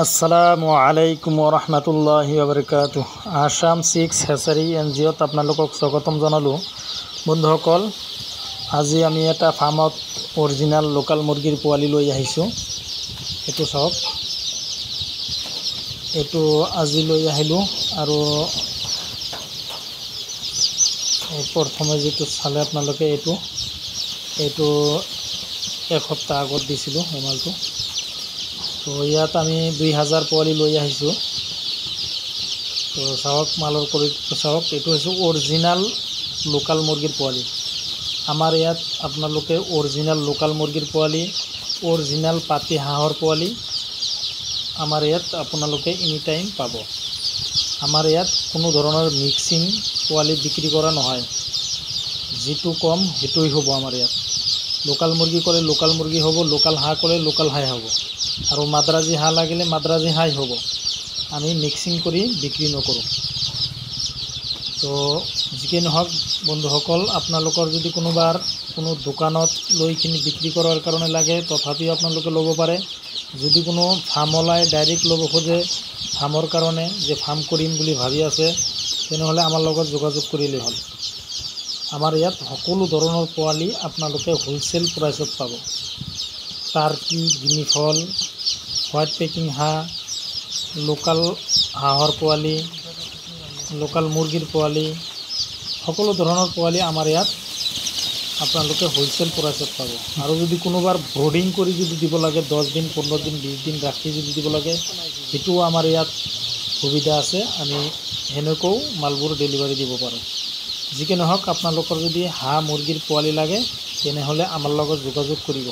আসসালামু আলাইকুম ওৰহমতুল্লাহি ওবৰকাতুহ। আসাম 6 হেচাৰী এনজিঅ'ত আপোনালোকক স্বাগতম জনালোঁ। বন্ধুসকল, আজি আমি এটা ফাৰ্মত অৰিজিনাল লোকাল মুৰ্গীৰ পোৱালি লৈ আহিছোঁ। এইটো চাওক, এইটো আজি লৈ আহিলোঁ। আৰু প্ৰথমে যিটো চালে আপোনালোকে এইটো এসপ্তাহ আগত দিছিলোঁ এই মালটো। তো ইয়াত আমি 2000 পোৱালি লৈ আহিছোঁ। তো চাওক, মালৰ কোৱালিটিটো চাওক, এইটো হৈছে অৰিজিনাল লোকাল মুৰ্গীৰ পোৱালি। আমাৰ ইয়াত আপোনালোকে অৰিজিনাল লোকাল মুৰ্গীৰ পোৱালি, অৰিজিনাল পাতি হাঁহৰ পোৱালি আমাৰ ইয়াত আপোনালোকে এনি টাইম পাব। আমাৰ ইয়াত কোনো ধৰণৰ মিক্সিং পোৱালি বিক্ৰী কৰা নহয়। যিটো কম সেইটোই হ'ব। আমাৰ ইয়াত লোকাল মুৰ্গী ক'লে লোকাল মুৰ্গী হ'ব, লোকাল হাঁহ ক'লে লোকাল হাঁহ হ'ব, আৰু মাদ্ৰাজী হাঁহ লাগিলে মাদ্ৰাজী হাঁহ হ'ব। আমি মিক্সিং কৰি বিক্ৰী নকৰোঁ। তো যিকি নহওক বন্ধুসকল, আপোনালোকৰ যদি কোনোবাৰ কোনো দোকানত লৈ কিনি বিক্ৰী কৰাৰ কাৰণে লাগে, তথাপিও আপোনালোকে ল'ব পাৰে। যদি কোনো ফাৰ্মলাই ডাইৰেক্ট ল'ব খোজে, ফাৰ্মৰ কাৰণে যে ফাৰ্ম কৰিম বুলি ভাবি আছে, তেনেহ'লে আমাৰ লগত যোগাযোগ কৰিলেই হ'ল। আমাৰ ইয়াত সকলো ধৰণৰ পোৱালি আপোনালোকে হোলচেল প্ৰাইচত পাব। টাৰ্কি, গিনিফল, হোৱাইট পেকিং হাঁহ, লোকাল হাঁহৰ পোৱালি, লোকাল মুৰ্গীৰ পোৱালি, সকলো ধৰণৰ পোৱালি আমাৰ ইয়াত আপোনালোকে হোলচেল প্ৰাইচত পাব। আৰু যদি কোনোবাৰ ব্ৰডিং কৰি যদি দিব লাগে, 10 দিন, 15 দিন, 20 দিন ৰাখি যদি দিব লাগে, সেইটোও আমাৰ ইয়াত সুবিধা আছে। আমি সেনেকৈও মালবোৰ ডেলিভাৰী দিব পাৰোঁ। যিকি নহওক, আপোনালোকৰ যদি হাঁহ মুৰ্গীৰ পোৱালি লাগে, তেনেহ'লে আমাৰ লগত যোগাযোগ কৰিব।